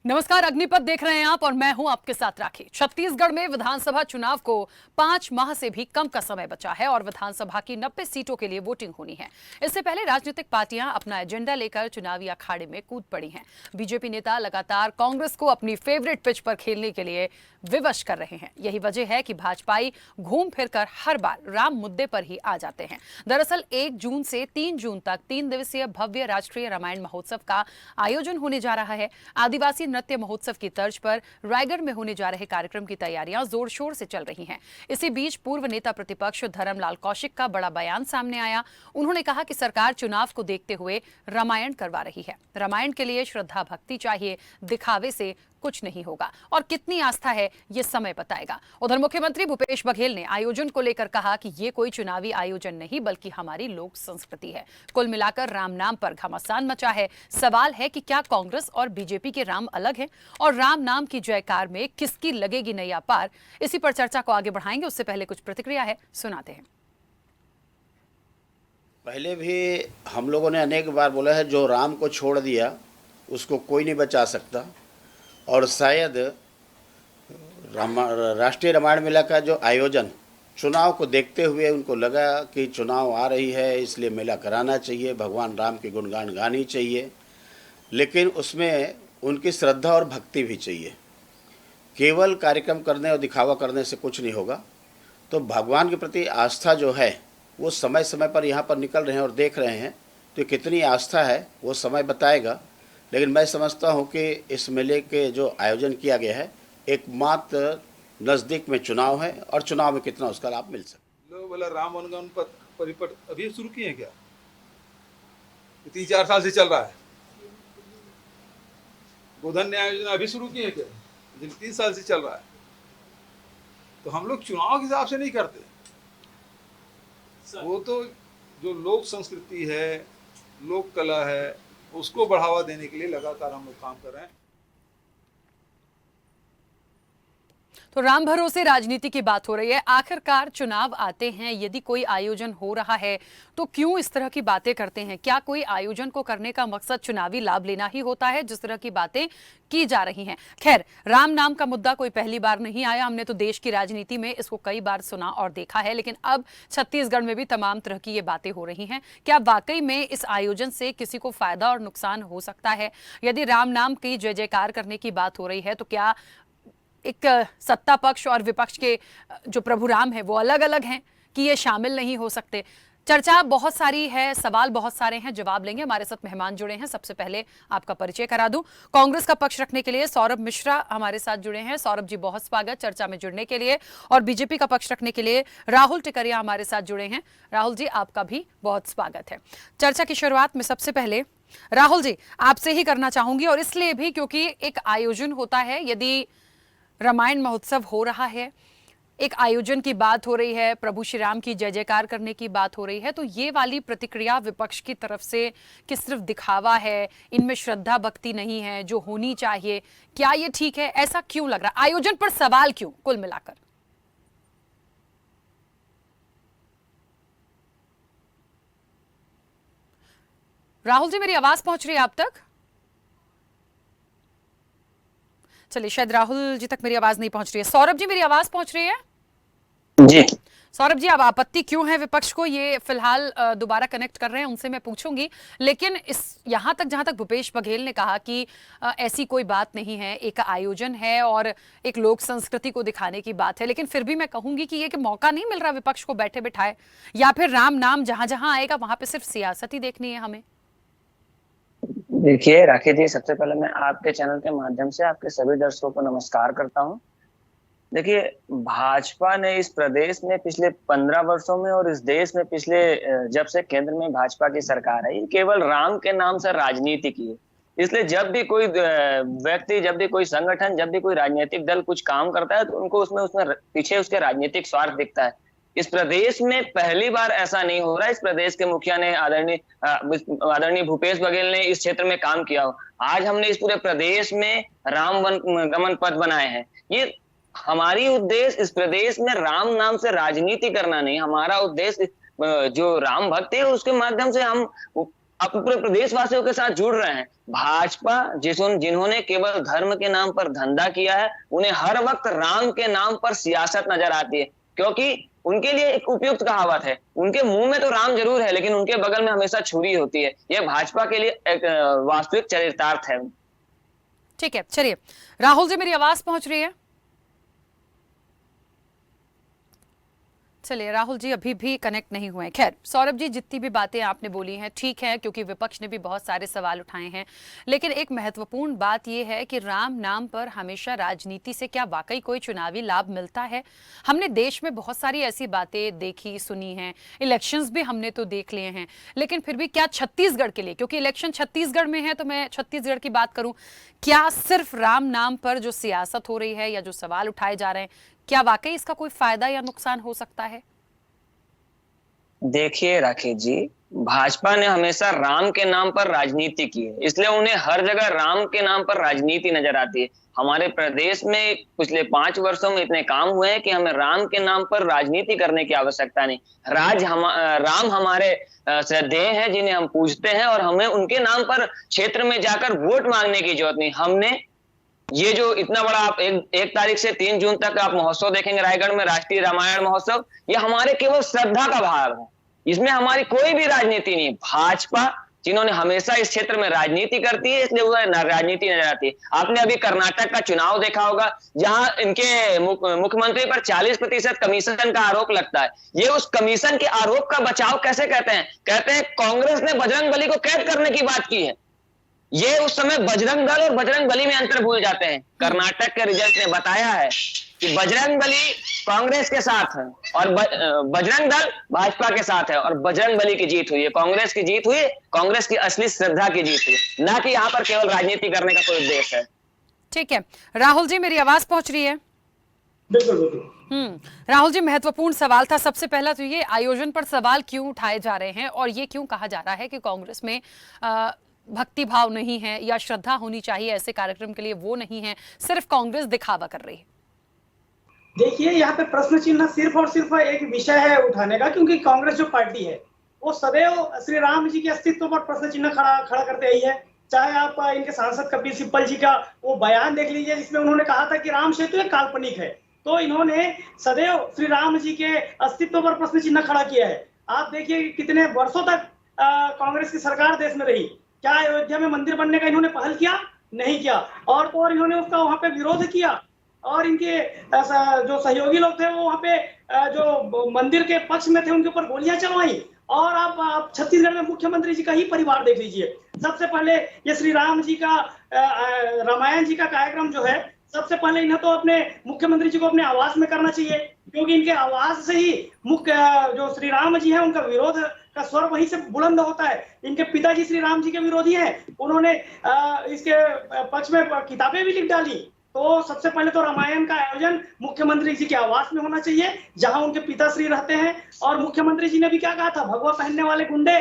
नमस्कार, अग्निपथ देख रहे हैं आप और मैं हूं आपके साथ राखी। छत्तीसगढ़ में विधानसभा चुनाव को 5 माह से भी कम का समय बचा है और विधानसभा की 90 सीटों के लिए वोटिंग होनी है। इससे पहले राजनीतिक पार्टियां अपना एजेंडा लेकर चुनावी अखाड़े में कूद पड़ी हैं। बीजेपी नेता लगातार कांग्रेस को अपनी फेवरेट पिच पर खेलने के लिए विवश कर रहे हैं। यही वजह है कि भाजपाई घूम फिरकर हर बार राम मुद्दे पर ही आ जाते हैं। दरअसल 1 जून से 3 जून तक 3 दिवसीय भव्य राष्ट्रीय रामायण महोत्सव का आयोजन होने जा रहा है। आदिवासी नृत्य महोत्सव की तर्ज पर रायगढ़ में होने जा रहे कार्यक्रम की तैयारियां जोर शोर से चल रही हैं। इसी बीच पूर्व नेता प्रतिपक्ष धर्मलाल कौशिक का बड़ा बयान सामने आया। उन्होंने कहा कि सरकार चुनाव को देखते हुए रामायण करवा रही है। रामायण के लिए श्रद्धा भक्ति चाहिए, दिखावे से कुछ नहीं होगा। और कितनी आस्था है ये समय बताएगा। उधर मुख्यमंत्री भूपेश बघेल ने आयोजन को लेकर कहा कि ये कोई चुनावी आयोजन नहीं बल्कि हमारी लोक संस्कृति है। कुल मिलाकर राम नाम पर घमासान मचा है। सवाल है कि क्या कांग्रेस और बीजेपी के राम अलग हैं और राम नाम की जयकार में किसकी लगेगी नैया पार। इसी पर चर्चा को आगे बढ़ाएंगे। उससे पहले कुछ प्रतिक्रिया है, सुनाते हैं। पहले भी हम लोगों ने अनेक बार बोला है, जो राम को छोड़ दिया उसको कोई नहीं बचा सकता। और शायद राष्ट्रीय रामायण मेला का जो आयोजन चुनाव को देखते हुए उनको लगा कि चुनाव आ रही है, इसलिए मेला कराना चाहिए, भगवान राम के गुणगान गानी चाहिए, लेकिन उसमें उनकी श्रद्धा और भक्ति भी चाहिए। केवल कार्यक्रम करने और दिखावा करने से कुछ नहीं होगा। तो भगवान के प्रति आस्था जो है वो समय समय पर यहाँ पर निकल रहे हैं और देख रहे हैं, तो कितनी आस्था है वो समय बताएगा। लेकिन मैं समझता हूँ कि इस मेले के जो आयोजन किया गया है, एकमात्र नज़दीक में चुनाव है और चुनाव में कितना उसका लाभ मिल सकता। लोग बोला राम वनगमन पर परिपट अभी शुरू किए हैं क्या? 3-4 साल से चल रहा है। गोधन न्याय योजना अभी शुरू किए हैं क्या? 3 साल से चल रहा है। तो हम लोग चुनाव के हिसाब से नहीं करते। वो तो जो लोक संस्कृति है, लोक कला है, उसको बढ़ावा देने के लिए लगातार हम लोग काम कर रहे हैं। तो राम भरोसे राजनीति की बात हो रही है। आखिरकार चुनाव आते हैं, यदि कोई आयोजन हो रहा है तो क्यों इस तरह की बातें करते हैं? क्या कोई आयोजन को करने का मकसद चुनावी लाभ लेना ही होता है, जिस तरह की बातें की जा रही हैं? खैर, राम नाम का मुद्दा कोई पहली बार नहीं आया। हमने तो देश की राजनीति में इसको कई बार सुना और देखा है, लेकिन अब छत्तीसगढ़ में भी तमाम तरह की ये बातें हो रही हैं। क्या वाकई में इस आयोजन से किसी को फायदा और नुकसान हो सकता है? यदि राम नाम की जय जयकार करने की बात हो रही है तो क्या एक सत्ता पक्ष और विपक्ष के जो प्रभु राम है वो अलग अलग हैं कि ये शामिल नहीं हो सकते? चर्चा बहुत सारी है, सवाल बहुत सारे हैं, जवाब लेंगे। हमारे साथ मेहमान जुड़े हैं। सबसे पहले आपका परिचय करा दूं। कांग्रेस का पक्ष रखने के लिए सौरभ मिश्रा हमारे साथ जुड़े हैं। सौरभ जी, बहुत स्वागत चर्चा में जुड़ने के लिए। और बीजेपी का पक्ष रखने के लिए राहुल टिकरिया हमारे साथ जुड़े हैं। राहुल जी, आपका भी बहुत स्वागत है। चर्चा की शुरुआत में सबसे पहले राहुल जी आपसे ही करना चाहूंगी, और इसलिए भी क्योंकि एक आयोजन होता है, यदि रामायण महोत्सव हो रहा है, एक आयोजन की बात हो रही है, प्रभु श्री राम की जय जयकार करने की बात हो रही है, तो ये वाली प्रतिक्रिया विपक्ष की तरफ से कि सिर्फ दिखावा है, इनमें श्रद्धा भक्ति नहीं है जो होनी चाहिए, क्या ये ठीक है? ऐसा क्यों लग रहा है? आयोजन पर सवाल क्यों कुल मिलाकर? राहुल जी, मेरी आवाज पहुंच रही है आप तक? चलिए, शायद राहुल जी तक मेरी आवाज नहीं पहुंच रही है। सौरभ जी, मेरी आवाज पहुंच रही है? जी सौरभ जी, अब आपत्ति क्यों है विपक्ष को? ये फिलहाल दोबारा कनेक्ट कर रहे हैं, उनसे मैं पूछूंगी। लेकिन इस यहां तक, जहां तक भूपेश बघेल ने कहा कि ऐसी कोई बात नहीं है, एक आयोजन है और एक लोक संस्कृति को दिखाने की बात है, लेकिन फिर भी मैं कहूंगी कि ये कि मौका नहीं मिल रहा विपक्ष को बैठे बिठाए, या फिर राम नाम जहां जहां आएगा वहां पे सिर्फ सियासत ही देखनी है हमें? देखिए राकेश जी, सबसे पहले मैं आपके चैनल के माध्यम से आपके सभी दर्शकों को नमस्कार करता हूं। देखिए, भाजपा ने इस प्रदेश में पिछले 15 वर्षों में और इस देश में पिछले जब से केंद्र में भाजपा की सरकार है, केवल राम के नाम से राजनीति की है। इसलिए जब भी कोई व्यक्ति, जब भी कोई संगठन, जब भी कोई राजनीतिक दल कुछ काम करता है तो उनको उसमें पीछे उसके राजनीतिक स्वार्थ दिखता है। इस प्रदेश में पहली बार ऐसा नहीं हो रहा। इस प्रदेश के मुखिया ने, आदरणीय भूपेश बघेल ने इस क्षेत्र में काम किया हो। आज हमने इस पूरे प्रदेश में राम गमन पथ बनाए हैं। ये हमारी उद्देश्य इस प्रदेश में राम नाम से राजनीति करना नहीं। हमारा उद्देश्य जो राम भक्त है उसके माध्यम से हम आप पूरे प्रदेशवासियों के साथ जुड़ रहे हैं। भाजपा जिन्होंने केवल धर्म के नाम पर धंधा किया है, उन्हें हर वक्त राम के नाम पर सियासत नजर आती है, क्योंकि उनके लिए एक उपयुक्त कहावत है, उनके मुंह में तो राम जरूर है लेकिन उनके बगल में हमेशा छुरी होती है। यह भाजपा के लिए एक वास्तविक चरितार्थ है। ठीक है, चलिए राहुल जी, मेरी आवाज पहुंच रही है? चलिए, राहुल जी अभी भी कनेक्ट नहीं हुए। खैर सौरभ जी, जितनी भी बातें आपने बोली हैं ठीक है, क्योंकि विपक्ष ने भी बहुत सारे सवाल उठाए हैं, लेकिन एक महत्वपूर्ण बात यह है कि राम नाम पर हमेशा राजनीति से क्या वाकई कोई चुनावी लाभ मिलता है? हमने देश में बहुत सारी ऐसी बातें देखी सुनी हैं, इलेक्शंस भी हमने तो देख लिए हैं, लेकिन फिर भी क्या छत्तीसगढ़ के लिए, क्योंकि इलेक्शन छत्तीसगढ़ में है तो मैं छत्तीसगढ़ की बात करूं, क्या सिर्फ राम नाम पर जो सियासत हो रही है या जो सवाल उठाए जा रहे हैं, क्या वाकई इसका कोई फायदा या नुकसान हो सकता है? देखिए राकेश जी, भाजपा ने हमेशा राम के नाम पर राजनीति की है, इसलिए उन्हें हर जगह राम के नाम पर राजनीति नजर आती है। हमारे प्रदेश में पिछले 5 वर्षों में इतने काम हुए हैं कि हमें राम के नाम पर राजनीति करने की आवश्यकता नहीं। राम हमारे श्रद्धेय हैं, जिन्हें हम पूजते हैं, और हमें उनके नाम पर क्षेत्र में जाकर वोट मांगने की जरूरत नहीं। हमने ये जो इतना बड़ा आप एक तारीख से 3 जून तक आप महोत्सव देखेंगे रायगढ़ में, राष्ट्रीय रामायण महोत्सव, ये हमारे केवल श्रद्धा का भाव है, इसमें हमारी कोई भी राजनीति नहीं। भाजपा जिन्होंने हमेशा इस क्षेत्र में राजनीति करती है, इसलिए वो राजनीति नजर आती है। आपने अभी कर्नाटक का चुनाव देखा होगा, जहां इनके मुख्यमंत्री पर 40% कमीशन का आरोप लगता है। ये उस कमीशन के आरोप का बचाव कैसे कहते हैं कांग्रेस ने बजरंगबली को कैद करने की बात की है। ये उस समय बजरंग दल और बजरंग बली में अंतर भूल जाते हैं। कर्नाटक के रिजल्ट ने बताया है कि बजरंग बली कांग्रेस के साथ है और बजरंग दल भाजपा के साथ है, और बजरंग बली की जीत हुई है, कांग्रेस की जीत हुई, कांग्रेस की असली श्रद्धा की जीत हुई, ना कि यहाँ पर केवल राजनीति करने का कोई उद्देश्य है। ठीक है राहुल जी, मेरी आवाज पहुंच रही है? बिल्कुल बिल्कुल। राहुल जी, महत्वपूर्ण सवाल था। सबसे पहला तो ये आयोजन पर सवाल क्यों उठाए जा रहे हैं और ये क्यों कहा जा रहा है कि कांग्रेस में भक्ति भाव नहीं है या श्रद्धा होनी चाहिए ऐसे कार्यक्रम के लिए, वो नहीं है, सिर्फ कांग्रेस दिखावा कर रही है? देखिए, यहाँ पे प्रश्न चिन्ह सिर्फ और सिर्फ एक विषय है उठाने का, क्योंकि कांग्रेस जो पार्टी है वो सदैव श्री राम जी के अस्तित्व पर प्रश्न चिन्ह खड़ा करते आई है। चाहे आप इनके सांसद कपिल सिब्बल जी का वो बयान देख लीजिए, जिसमें उन्होंने कहा था कि राम सेतु एक काल्पनिक है, तो इन्होंने सदैव श्री राम जी के अस्तित्व पर प्रश्न चिन्ह खड़ा किया है। आप देखिए कितने वर्षों तक कांग्रेस की सरकार देश में रही, क्या अयोध्या में मंदिर बनने का इन्होंने पहल किया? नहीं किया। और तो और इन्होंने उसका वहां पे विरोध किया, और इनके जो सहयोगी लोग थे वो वहां पे जो मंदिर के पक्ष में थे उनके ऊपर गोलियां चलवाई। और आप छत्तीसगढ़ में मुख्यमंत्री जी का ही परिवार देख लीजिए। सबसे पहले ये श्री राम जी का रामायण जी का कार्यक्रम जो है, सबसे पहले इन्हें तो अपने मुख्यमंत्री जी को अपने आवास में करना चाहिए, क्योंकि इनके आवास से ही मुख्य जो श्री राम जी है उनका विरोध का स्वर वहीं से बुलंद होता है। इनके पिताजी श्री राम जी के विरोधी हैं, उन्होंने इसके पक्ष में किताबें भी लिख डाली। तो सबसे पहले तो रामायण का आयोजन मुख्यमंत्री जी के आवास में होना चाहिए, जहां उनके पिताश्री रहते हैं। और मुख्यमंत्री जी ने भी क्या कहा था, भगवा पहनने वाले गुंडे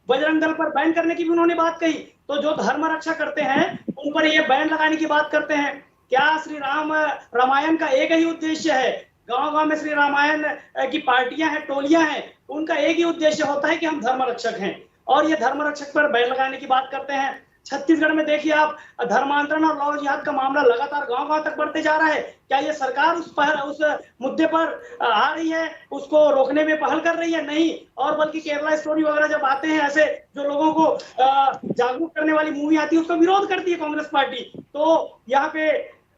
बजरंग दल पर बैन करने की भी उन्होंने बात कही। तो जो धर्म रक्षा करते हैं उन पर ये बैन लगाने की बात करते हैं। क्या श्री राम रामायण का एक ही उद्देश्य है? गांव-गांव में श्री रामायण की पार्टियां हैं, टोलियां हैं, उनका एक ही उद्देश्य होता है कि हम धर्म रक्षक हैं, और ये धर्म रक्षक पर बैन लगाने की बात करते हैं। छत्तीसगढ़ में देखिए आप, धर्मांतरण और लव जिहाद का मामला लगातार गांव-गांव तक बढ़ते जा रहा है। क्या ये सरकार उस मुद्दे पर आ रही है, उसको रोकने में पहल कर रही है? नहीं। और बल्कि केरला स्टोरी वगैरह जब आते हैं, ऐसे जो लोगों को जागरूक करने वाली मूवी आती है, उसका विरोध करती है कांग्रेस पार्टी। तो यहाँ पे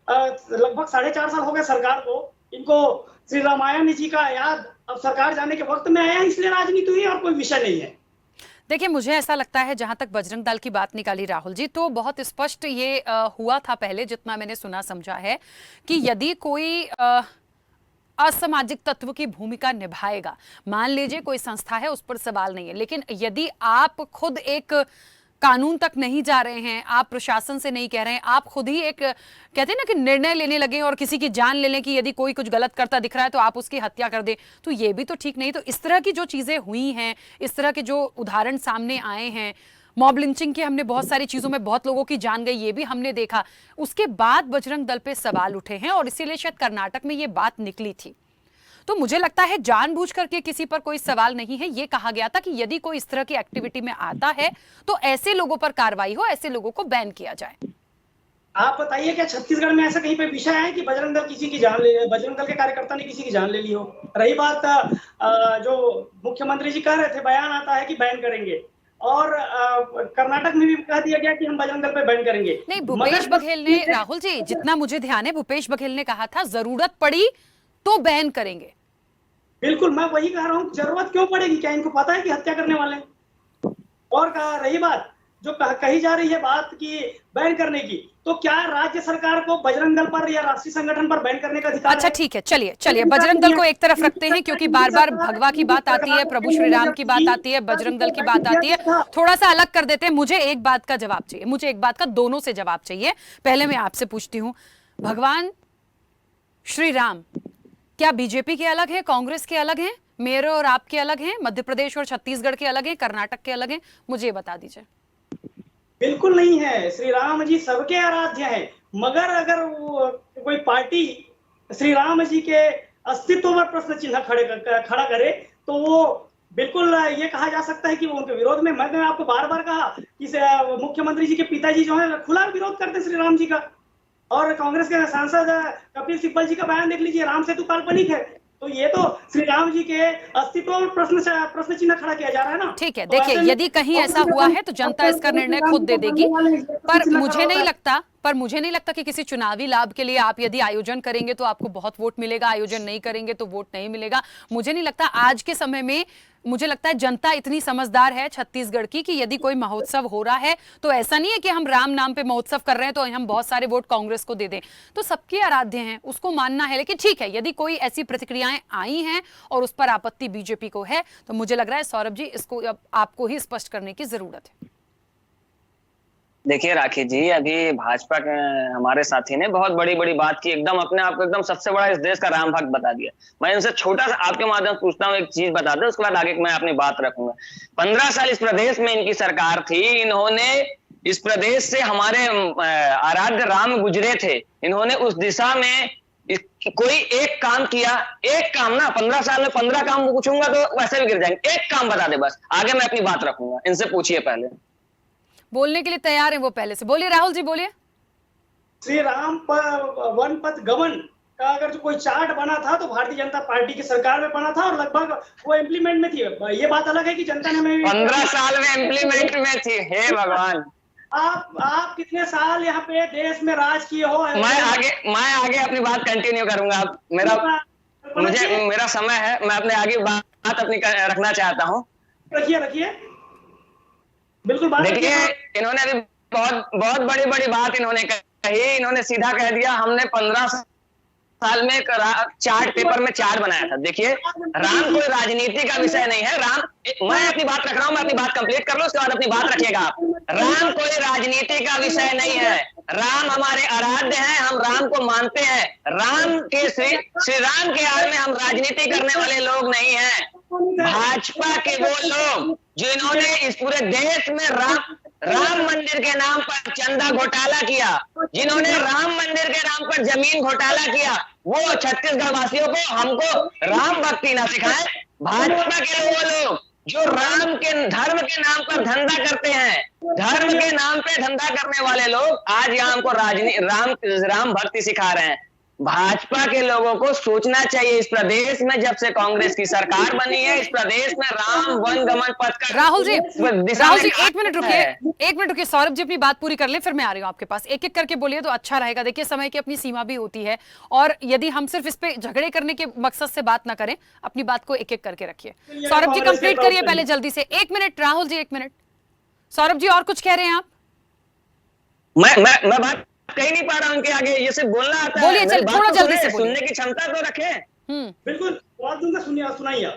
लगभग 4.5 साल हो गए सरकार को, इनको श्री रामायण जी का याद अब सरकार जाने के वक्त में आया, इसलिए राजनीति हुई और कोई विषय नहीं है। देखिए, मुझे ऐसा लगता है, जहां तक बजरंग दल की बात निकाली राहुल जी, तो बहुत स्पष्ट ये हुआ था पहले, जितना मैंने सुना समझा है, कि यदि कोई असामाजिक तत्व की भूमिका निभाएगा, मान लीजिए कोई संस्था है, उस पर सवाल नहीं है, लेकिन यदि आप खुद एक कानून तक नहीं जा रहे हैं, आप प्रशासन से नहीं कह रहे हैं, आप खुद ही एक कहते हैं ना कि निर्णय लेने लगे और किसी की जान ले लें कि यदि कोई कुछ गलत करता दिख रहा है तो आप उसकी हत्या कर दें, तो ये भी तो ठीक नहीं। तो इस तरह की जो चीजें हुई हैं, इस तरह के जो उदाहरण सामने आए हैं, मॉब लिंचिंग की हमने बहुत सारी चीजों में बहुत लोगों की जान गई, ये भी हमने देखा। उसके बाद बजरंग दल पे सवाल उठे हैं और इसीलिए शायद कर्नाटक में ये बात निकली थी। तो मुझे लगता है जानबूझ करके किसी पर कोई सवाल नहीं है। ये कहा गया था कि यदि कोई इस तरह की एक्टिविटी में आता है तो ऐसे लोगों पर कार्रवाई हो, ऐसे लोगों को बैन किया जाए। आप बताइए क्या छत्तीसगढ़ में ऐसा कहीं पे विषय है कि बजरंग दल किसी की जान ले, बजरंग दल के कार्यकर्ता ने किसी की जान ले ली हो? रही बात जो मुख्यमंत्री जी कह रहे थे, बयान आता है कि बैन करेंगे, और कर्नाटक में भी कह दिया गया कि हम बजरंग दल पे बैन करेंगे। नहीं, भूपेश बघेल ने, राहुल जी जितना मुझे ध्यान है, भूपेश बघेल ने कहा था जरूरत पड़ी तो बैन करेंगे। बिल्कुल, मैं वही कह रहा हूँ, जरूरत क्यों पड़ेगी? क्या इनको पता है कि हत्या करने वाले हैं? और रही बात जो कही जा रही है बात की बैन करने की, तो क्या राज्य सरकार को बजरंग दल पर या राष्ट्रीय संगठन पर बैन करने का अधिकार अच्छा है? ठीक है, चलिए बजरंग दल को एक तरफ रखते हैं, क्योंकि बार बार भगवा की बात आती है, प्रभु श्री राम की बात आती है, बजरंग दल की बात आती है, थोड़ा सा अलग कर देते हैं। मुझे एक बात का जवाब चाहिए, मुझे एक बात का दोनों से जवाब चाहिए। पहले मैं आपसे पूछती हूँ, भगवान श्री राम क्या बीजेपी के अलग है, कांग्रेस के अलग हैं, मेरे और आपके अलग हैं, मध्य प्रदेश और छत्तीसगढ़ के अलग हैं, कर्नाटक के अलग हैं? मुझे ये बता दीजिए। बिल्कुल नहीं है, श्री राम जी सबके आराध्य हैं। मगर अगर कोई पार्टी श्री राम जी के अस्तित्व पर प्रश्न चिन्ह खड़ा करे तो वो बिल्कुल ये कहा जा सकता है कि वो उनके विरोध में। मैंने आपको बार बार कहा कि मुख्यमंत्री जी के पिताजी जो है खुला विरोध करते श्री राम जी का, और कांग्रेस के सांसद कपिल सिब्बल जी का बयान देख लीजिए, राम सेतु काल्पनिक है। तो ये तो श्री राम जी के अस्तित्व पर प्रश्न चिन्ह खड़ा किया जा रहा है ना। ठीक है, देखिए यदि कहीं ऐसा हुआ है तो जनता इसका निर्णय खुद दे देगी, पर मुझे नहीं लगता कि किसी चुनावी लाभ के लिए आप यदि आयोजन करेंगे तो आपको बहुत वोट मिलेगा, आयोजन नहीं करेंगे तो वोट नहीं मिलेगा। मुझे नहीं लगता आज के समय में, मुझे लगता है जनता इतनी समझदार है छत्तीसगढ़ की कि यदि कोई महोत्सव हो रहा है तो ऐसा नहीं है कि हम राम नाम पे महोत्सव कर रहे हैं तो हम बहुत सारे वोट कांग्रेस को दे दें। तो सबके आराध्य हैं, उसको मानना है। लेकिन ठीक है, यदि कोई ऐसी प्रतिक्रियाएं आई हैं और उस पर आपत्ति बीजेपी को है तो मुझे लग रहा है सौरभ जी इसको अब आपको ही स्पष्ट करने की जरूरत है। देखिए राखी जी, अभी भाजपा के हमारे साथी ने बहुत बड़ी बड़ी बात की, एकदम अपने आप को एकदम सबसे बड़ा इस देश का राम भक्त बता दिया। मैं इनसे छोटा सा आपके माध्यम से पूछता हूँ, एक चीज बता दे, उसके बाद आगे मैं अपनी बात रखूंगा। 15 साल इस प्रदेश में इनकी सरकार थी, इन्होंने इस प्रदेश से हमारे आराध्य राम गुजरे थे, इन्होंने उस दिशा में कोई एक काम किया? एक काम ना, 15 साल में 15 काम पूछूंगा तो वैसे भी गिर जाएंगे। एक काम बता दे बस, आगे मैं अपनी बात रखूंगा। इनसे पूछिए, पहले बोलने के लिए तैयार है वो, पहले से बोलिए। राहुल जी बोलिए। श्री राम वन पथ गमन का अगर जो कोई चार्ट बना था तो भारतीय जनता पार्टी की सरकार में बना था और लगभग वो इम्प्लीमेंट में थी। ये बात अलग है कि जनता ने हमें 15 साल में इम्प्लीमेंट में थी। हे भगवान, आप कितने साल यहाँ पे देश में राज किए हो? मैं आगे अपनी बात कंटिन्यू करूंगा। मेरा समय है, मैं अपने आगे बात अपनी रखना चाहता हूँ। रखिए बिल्कुल बात। देखिए, इन्होंने अभी बहुत बड़ी बड़ी बात इन्होंने कही। इन्होंने सीधा कह दिया हमने 15 साल में चार्ट पेपर में चार्ट बनाया था। देखिए, राम कोई राजनीति का विषय नहीं है। राम, मैं अपनी बात रख रहा हूं, मैं अपनी बात कंप्लीट कर लूं, उसके बाद अपनी बात रखिएगा आप। राम कोई राजनीति का विषय नहीं है। राम हमारे आराध्य हैं, हम राम को मानते हैं। राम के श्री राम के आड़ में हम राजनीति करने वाले लोग नहीं हैं। भाजपा के वो लोग जो इन्होंने इस पूरे देश में राम मंदिर के नाम पर चंदा घोटाला किया, जिन्होंने राम मंदिर के नाम पर जमीन घोटाला किया, वो छत्तीसगढ़ वासियों को, हमको राम भक्ति ना सिखाए। भाजपा के वो लोग जो राम के धर्म के नाम पर धंधा करते हैं, धर्म के नाम पे धंधा करने वाले लोग आज यहाँ हमको राम भक्ति सिखा रहे हैं। भाजपा के लोगों को सोचना चाहिए, इस प्रदेश में जब से कांग्रेस की सरकार बनी है, इस प्रदेश में राम वन गमन पथ का राहुल जी एक मिनट रुकिए, सौरभ जी अपनी बात पूरी कर ले, फिर मैं आ रही हूँ आपके पास। एक एक करके बोलिए तो अच्छा रहेगा। देखिए, समय की अपनी सीमा भी होती है और यदि हम सिर्फ इस पे झगड़े करने के मकसद से बात ना करें, अपनी बात को एक एक करके रखिए। सौरभ जी कंप्लीट करिए पहले जल्दी से। 1 मिनट राहुल जी, 1 मिनट। सौरभ जी और कुछ कह रहे हैं आप? मैं बात कहीं नहीं पा रहा हूं, उनके आगे ये सिर्फ बोलना आता है। बोलिए, चल थोड़ा जल्दी से सुनने की क्षमता तो रखें। बिल्कुल, सुनाइए।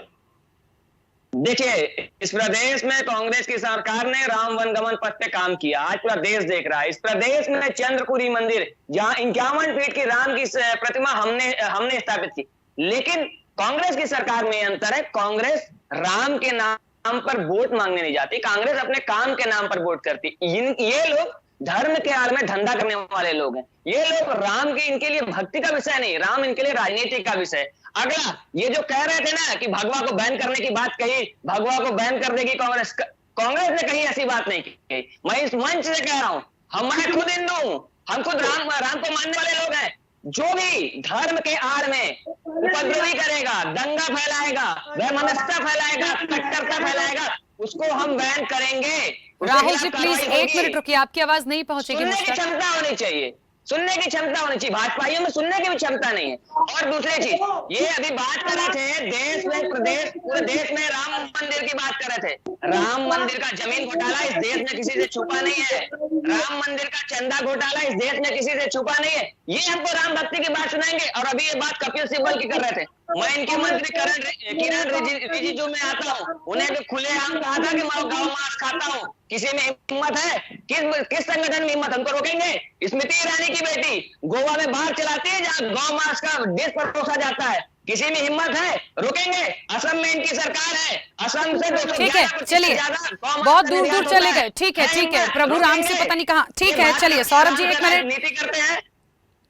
देखिए, इस प्रदेश में कांग्रेस की सरकार ने राम वन गमन पथ पे काम किया, आज पूरा देश देख रहा है। इस प्रदेश में चंद्रपुरी मंदिर, जहां 51 फीट की राम की प्रतिमा हमने स्थापित की। लेकिन कांग्रेस की सरकार में अंतर है, कांग्रेस राम के नाम पर वोट मांगने नहीं जाती, कांग्रेस अपने काम के नाम पर वोट करती। ये लोग धर्म के आड़ में धंधा करने वाले लोग हैं ये लोग। राम की इनके लिए भक्ति का विषय नहीं, राम इनके लिए राजनीति का विषय। अगला, ये जो कह रहे थे ना कि भगवा को बैन करने की बात कही, भगवा को बैन कर देगी कांग्रेस, कांग्रेस ने कहीं ऐसी बात नहीं की। मैं इस मंच से कह रहा हूं, मैं खुद हिंदू हूं, हम खुद राम को मानने वाले लोग हैं। जो भी धर्म के आड़ में उपद्रवी करेगा, दंगा फैलाएगा, वैमनस्यता फैलाएगा, कट्टरता फैलाएगा, उसको हम बैन करेंगे। राहुल जी प्लीज 1 मिनट रुकिए, आपकी आवाज नहीं पहुंचेगी। सुनने की क्षमता होनी चाहिए, सुनने की क्षमता होनी चाहिए। भाजपाइयों में सुनने की भी क्षमता नहीं है। और दूसरी चीज, ये अभी बात कर रहे थे देश में, प्रदेश, पूरे देश में राम मंदिर की बात कर रहे थे। राम मंदिर का जमीन घोटाला इस देश में किसी से छुपा नहीं है। राम मंदिर का चंदा घोटाला इस देश में किसी से छुपा नहीं है। ये हमको राम भक्ति की बात सुनाएंगे। और अभी ये बात कपिल सिब्बल की कर रहे थे। मैं इनके मंत्री किरण रिजिजू में आता हूँ, उन्हें भी खुलेआम कहा था कि मैं गौ मांस खाता हूँ। किसी में हिम्मत है? किस संगठन में हिम्मत? हमको रोकेंगे? स्मृति ईरानी की बेटी गोवा में बाहर चलाती है जहाँ गौ मांस का डिश परोसा जाता है। किसी में हिम्मत है? रोकेंगे? असम में इनकी सरकार है, असम से ठीक है, चलिए बहुत दूर दूर चले गए। ठीक है, प्रभु राम से पता नहीं कहाँ। ठीक है, चलिए सौरभ जी 1 मिनट। नीति करते हैं।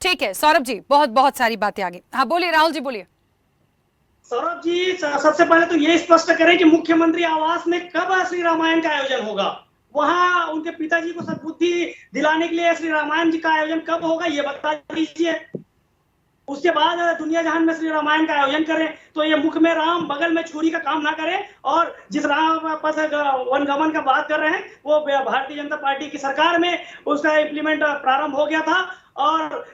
ठीक है सौरभ जी, बहुत सारी बातें आगे। हाँ बोलिए राहुल जी, बोलिए। सौरभ जी सबसे पहले तो ये स्पष्ट करें कि मुख्यमंत्री आवास में कब श्री रामायण का आयोजन होगा। वहां उनके पिताजी को सद्बुद्धि दिलाने के लिए श्री रामायण जी का आयोजन कब होगा ये बता दीजिए। उसके बाद दुनिया जहान में श्री रामायण का आयोजन करें तो ये मुख में राम बगल में छुरी का काम ना करें। और जिस राम पथ वनगमन का बात कर रहे हैं वो भारतीय जनता पार्टी की सरकार में उसका इम्प्लीमेंट प्रारंभ हो गया था। और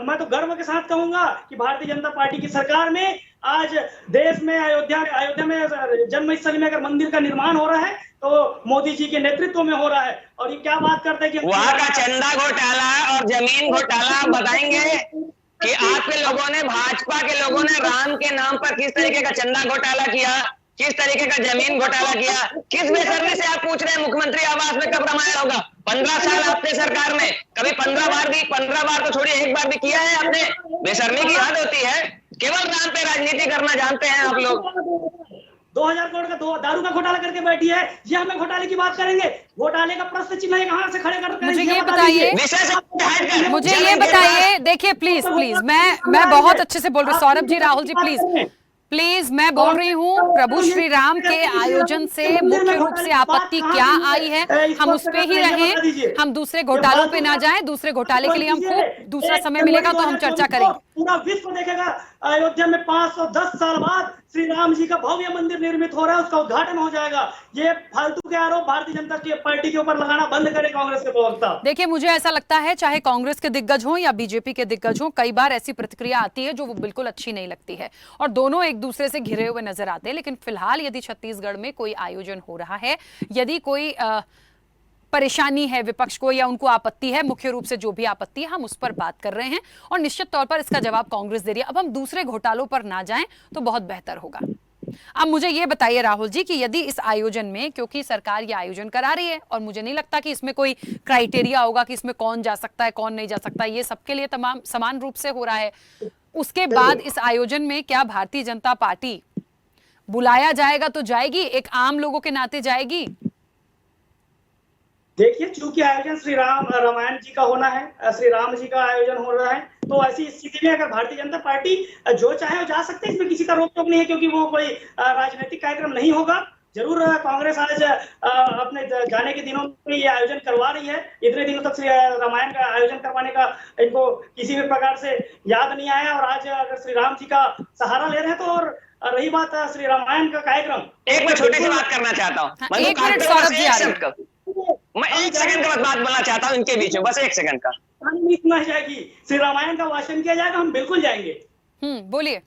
मैं तो गर्व के साथ कहूंगा कि भारतीय जनता पार्टी की सरकार में आज देश में अयोध्या में जन्मस्थली में अगर मंदिर का निर्माण हो रहा है तो मोदी जी के नेतृत्व में हो रहा है। और ये क्या बात करते हैं कि वहां का चंदा घोटाला और जमीन घोटाला बताएंगे कि आपके लोगों ने, भाजपा के लोगों ने राम के नाम पर किस तरीके का चंदा घोटाला किया, किस तरीके का जमीन घोटाला किया। किस बेशर्मी से आप पूछ रहे हैं मुख्यमंत्री आवास में कब रामायण होगा? 15 साल आपने सरकार में कभी 15 बार तो छोड़िए, एक बार भी किया है आपने? बेशर्मी की हद होती है। केवल राम पे राजनीति करना जानते हैं आप लोग। 2000 करोड़ का दारू का घोटाला करके बैठी है। ये हमें घोटाले की बात करेंगे? घोटाले का प्रश्न चिन्ह कहां से खड़े कर? मुझे ये बताइए, देखिए प्लीज मैं बहुत अच्छे से बोल रही हूँ। सौरभ जी, राहुल जी प्लीज मैं बोल रही हूँ। प्रभु श्री राम के आयोजन से मुख्य रूप से आपत्ति क्या आई है, हम उस पे ही रहें, हम दूसरे घोटालों पे ना जाएं। दूसरे घोटाले के लिए हम खूब दूसरा समय मिलेगा तो हम चर्चा करेंगे। पूरा विश्व देखेगा अयोध्या में 510 साल बाद श्री राम जी का भव्य मंदिर निर्मित हो रहा है, उसका उद्घाटन हो जाएगा। ये फालतू के आरोप भारतीय जनता पार्टी के ऊपर लगाना बंद करे कांग्रेस के प्रवक्ता। देखिए मुझे ऐसा लगता है चाहे कांग्रेस के दिग्गज हो या बीजेपी के दिग्गज हो, कई बार ऐसी प्रतिक्रिया आती है जो वो बिल्कुल अच्छी नहीं लगती है और दोनों एक दूसरे से घिरे हुए नजर आते हैं। लेकिन फिलहाल यदि छत्तीसगढ़ में कोई आयोजन हो रहा है, यदि कोई परेशानी है विपक्ष को या उनको आपत्ति है, मुख्य रूप से जो भी आपत्ति है हम उस पर बात कर रहे हैं और निश्चित तौर पर इसका जवाब कांग्रेस दे रही है। अब हम दूसरे घोटालों पर ना जाएं तो बहुत बेहतर होगा। अब मुझे ये बताइए राहुल जी कि यदि इस आयोजन में, क्योंकि सरकार ये आयोजन करा रही है और मुझे नहीं लगता कि इसमें कोई क्राइटेरिया होगा कि इसमें कौन जा सकता है कौन नहीं जा सकता, ये सबके लिए तमाम समान रूप से हो रहा है। उसके बाद इस आयोजन में क्या भारतीय जनता पार्टी बुलाया जाएगा तो जाएगी, एक आम लोगों के नाते जाएगी? देखिए चूंकि आयोजन श्री रामायण जी का होना है, श्री राम जी का आयोजन हो रहा है, तो ऐसी स्थिति में अगर भारतीय जनता पार्टी जो चाहे वो जा सकते हैं, इसमें किसी का रोक टोक नहीं है क्योंकि वो कोई राजनीतिक कार्यक्रम नहीं होगा। जरूर कांग्रेस आज अपने जाने के दिनों में ये आयोजन करवा रही है। इतने दिनों तक श्री रामायण का आयोजन करवाने का इनको किसी भी प्रकार से याद नहीं आया और आज अगर श्री राम जी का सहारा ले रहे हैं तो। और रही बात श्री रामायण का कार्यक्रम, एक मैं छोटी सी बात करना चाहता हूँ। एक मिनट सौरभ जी, मैं 1 सेकंड का बात बोलना चाहता हूँ इनके बीच में, बस 1 सेकंड का। सुना जाएगी, श्री रामायण का वाचन किया जाएगा, हम बिल्कुल जाएंगे। बोलिए।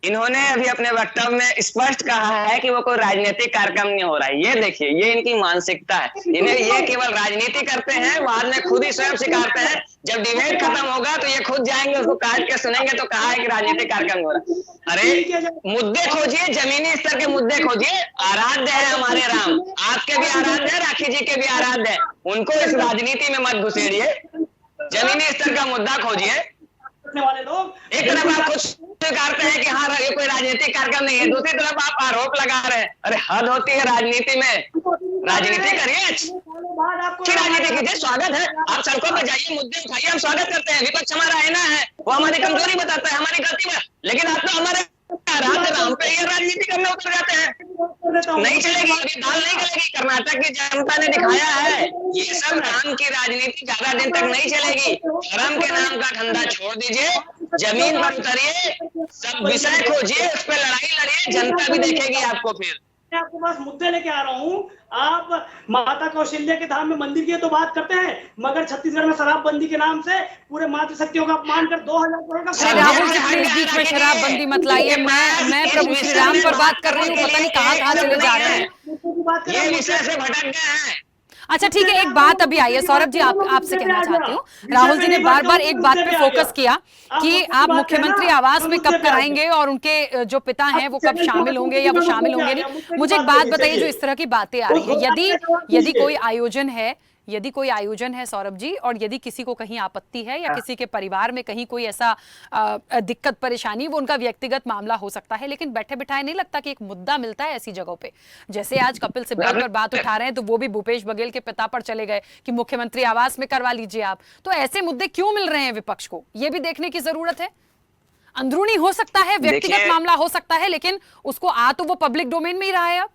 इन्होंने अभी अपने वक्तव्य में स्पष्ट कहा है कि वो कोई राजनीतिक कार्यक्रम नहीं हो रहा है। ये देखिए, ये इनकी मानसिकता है। इन्हें ये केवल राजनीति करते हैं, बाद में खुद ही स्वयं स्वीकारते हैं। जब डिबेट खत्म होगा तो ये खुद जाएंगे, उसको काट के सुनेंगे तो कहा है कि राजनीतिक कार्यक्रम हो रहा है। अरे मुद्दे खोजिए, जमीनी स्तर के मुद्दे खोजिए। आराध्य है हमारे राम, आपके भी आराध्य है, राखी जी के भी आराध्य है। उनको इस राजनीति में मत घुसेड़िए, जमीनी स्तर का मुद्दा खोजिए। वाले लोग एक तरफ आप खुद स्वीकारते हैं कि हाँ ये कोई राजनीतिक कार्यक्रम नहीं है, दूसरी तरफ आप आरोप लगा रहे हैं। अरे हद होती है राजनीति में, राजनीति करिए। बाद आपको की राजनीति कीजिए, स्वागत है, आप सड़कों पर जाइए, मुद्दे उठाइए, हम स्वागत करते हैं। विपक्ष हमारा है ना है, वो हमारी कमजोरी बताता है, हमारी गलती है, लेकिन आप तो हमारे राम पे ये राजनीति करने उतर जाते हैं। नहीं चलेगी, अभी दाल नहीं चलेगी। कर्नाटक की जनता ने दिखाया है ये सब राम की राजनीति ज्यादा दिन तक नहीं चलेगी। धर्म के नाम का धंधा छोड़ दीजिए, जमीन पर उतरिए, सब विषय खोजिए, उस पर लड़ाई लड़िए, जनता भी देखेगी आपको। फिर मैं आपके पास मुद्दे लेके आ रहा हूँ। आप माता कौशल्या के धाम में मंदिर की तो बात करते हैं, मगर छत्तीसगढ़ में शराबबंदी के नाम से पूरे मातृशक्तियों का अपमान कर 2000 करोड़ का अरे राहुल जी प्लीज बीच में शराबबंदी मत लाइए। मैं प्रभु श्री राम पर बात कर रही हूँ, पता नहीं कहाँ चले जा रहे हैं। ये विषय से भटक गए हैं। अच्छा ठीक है, एक बात अभी आई है सौरभ जी, आपसे कहना चाहती हूँ। राहुल जी ने बार बार एक बात पे फोकस किया कि आप मुख्यमंत्री आवास में कब कराएंगे और उनके जो पिता हैं वो कब शामिल होंगे या वो शामिल होंगे नहीं। मुझे एक बात बताइए, जो इस तरह की बातें आ रही है, यदि कोई आयोजन है सौरभ जी, और यदि किसी को कहीं आपत्ति है या किसी के परिवार में कहीं कोई ऐसा दिक्कत परेशानी, वो उनका व्यक्तिगत मामला हो सकता है, लेकिन बैठे बिठाए नहीं लगता कि एक मुद्दा मिलता है ऐसी जगहों पे। जैसे आज कपिल सिब्बल पर बात उठा रहे हैं, तो वो भी भूपेश बघेल के पिता पर चले गए कि मुख्यमंत्री आवास में करवा लीजिए आप। तो ऐसे मुद्दे क्यों मिल रहे हैं विपक्ष को, ये भी देखने की जरूरत है। अंदरूनी हो सकता है, व्यक्तिगत मामला हो सकता है, लेकिन उसको तो वो पब्लिक डोमेन में ही रहा है। अब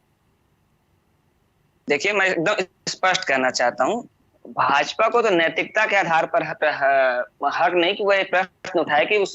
देखिए, मैं एकदम स्पष्ट कहना चाहता हूँ, भाजपा को तो नैतिकता के आधार पर हक नहीं कि वो एक प्रश्न उठाए कि उस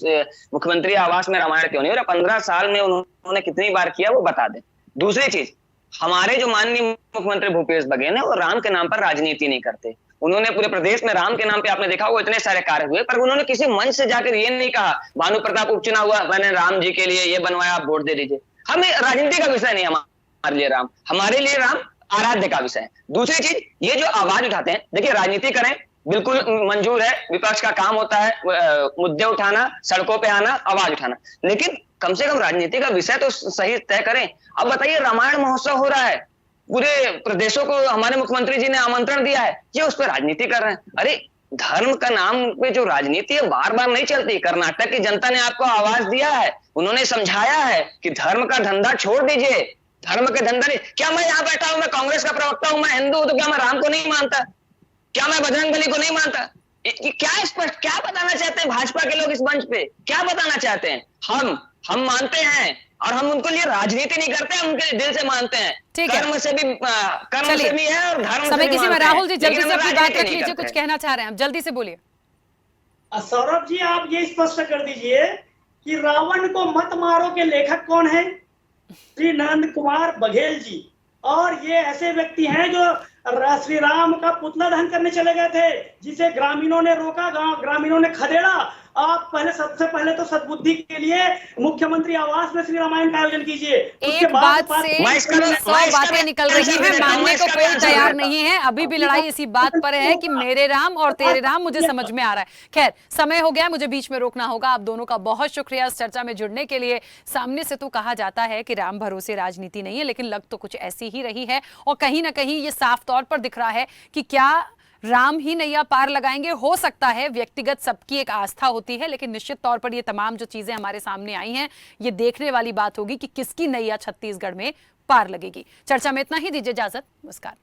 मुख्यमंत्री आवास में रामायण क्यों नहीं हो रहा। 15 साल में उन्होंने कितनी बार किया वो बता दें। दूसरी चीज, हमारे जो माननीय मुख्यमंत्री भूपेश बघेल है वो राम के नाम पर राजनीति नहीं करते। उन्होंने पूरे प्रदेश में राम के नाम पे, आपने देखा वो इतने सारे कार्य हुए, पर उन्होंने किसी मंच से जाकर ये नहीं कहा भानु प्रताप उपचुनाव हुआ, मैंने राम जी के लिए ये बनवाया, आप वोट दे दीजिए। हमें राजनीति का विषय नहीं हमारे लिए राम, हमारे लिए राम आराध्य का विषय है। दूसरी चीज, ये जो आवाज उठाते हैं, देखिए राजनीति करें बिल्कुल मंजूर है, विपक्ष का काम होता है मुद्दे उठाना, सड़कों पे आना, आवाज उठाना, लेकिन कम से कम राजनीति का विषय तो सही तय करें। अब बताइए, रामायण महोत्सव हो रहा है, पूरे प्रदेशों को हमारे मुख्यमंत्री जी ने आमंत्रण दिया है, ये उस पर राजनीति कर रहे हैं। अरे धर्म का नाम पे जो राजनीति है बार बार नहीं चलती। कर्नाटक की जनता ने आपको आवाज दिया है, उन्होंने समझाया है कि धर्म का धंधा छोड़ दीजिए, धर्म के धंधा नहीं। क्या मैं यहाँ बैठा हूं, मैं कांग्रेस का प्रवक्ता हूं, मैं हिंदू हूं, तो क्या मैं राम को नहीं मानता? क्या मैं बजरंगबली को नहीं मानता? क्या स्पष्ट क्या बताना चाहते हैं भाजपा के लोग इस मंच पे, क्या बताना चाहते हैं? हम मानते हैं और हम उनके लिए राजनीति नहीं करते, हम उनके दिल से मानते हैं। कर्म से भी है और धर्म से भी मानते हैं। राहुल जी जल्दी से अपनी बात रख लीजिए, कुछ कहना चाह रहे हैं आप, जल्दी से बोलिए। सौरभ जी, आप ये स्पष्ट कर दीजिए कि रावण को मत मारो के लेखक कौन है? श्री नंद कुमार बघेल जी। और ये ऐसे व्यक्ति हैं जो श्री राम का पुतला दहन करने चले गए थे, जिसे ग्रामीणों ने रोका, ग्रामीणों ने खदेड़ा। आप सबसे पहले तो सद्बुद्धि के लिए मुख्यमंत्री आवास में श्री रामायण का आयोजन कीजिए। एक बात से 100 बातें निकल रही हैं, मानने को कोई तैयार नहीं है। अभी भी लड़ाई इसी बात पर है कि मेरे राम और तेरे राम, मुझे समझ में आ रहा है। खैर, समय हो गया, मुझे बीच में रोकना होगा। आप दोनों का बहुत शुक्रिया इस चर्चा में जुड़ने के लिए। सामने से तो कहा जाता है कि राम भरोसे राजनीति नहीं है, लेकिन लग तो कुछ ऐसी ही रही है, और कहीं ना कहीं ये साफ तौर पर दिख रहा है कि क्या राम ही नैया पार लगाएंगे। हो सकता है व्यक्तिगत सबकी एक आस्था होती है, लेकिन निश्चित तौर पर ये तमाम जो चीजें हमारे सामने आई हैं, ये देखने वाली बात होगी कि किसकी नैया छत्तीसगढ़ में पार लगेगी। चर्चा में इतना ही, दीजिए इजाजत, नमस्कार।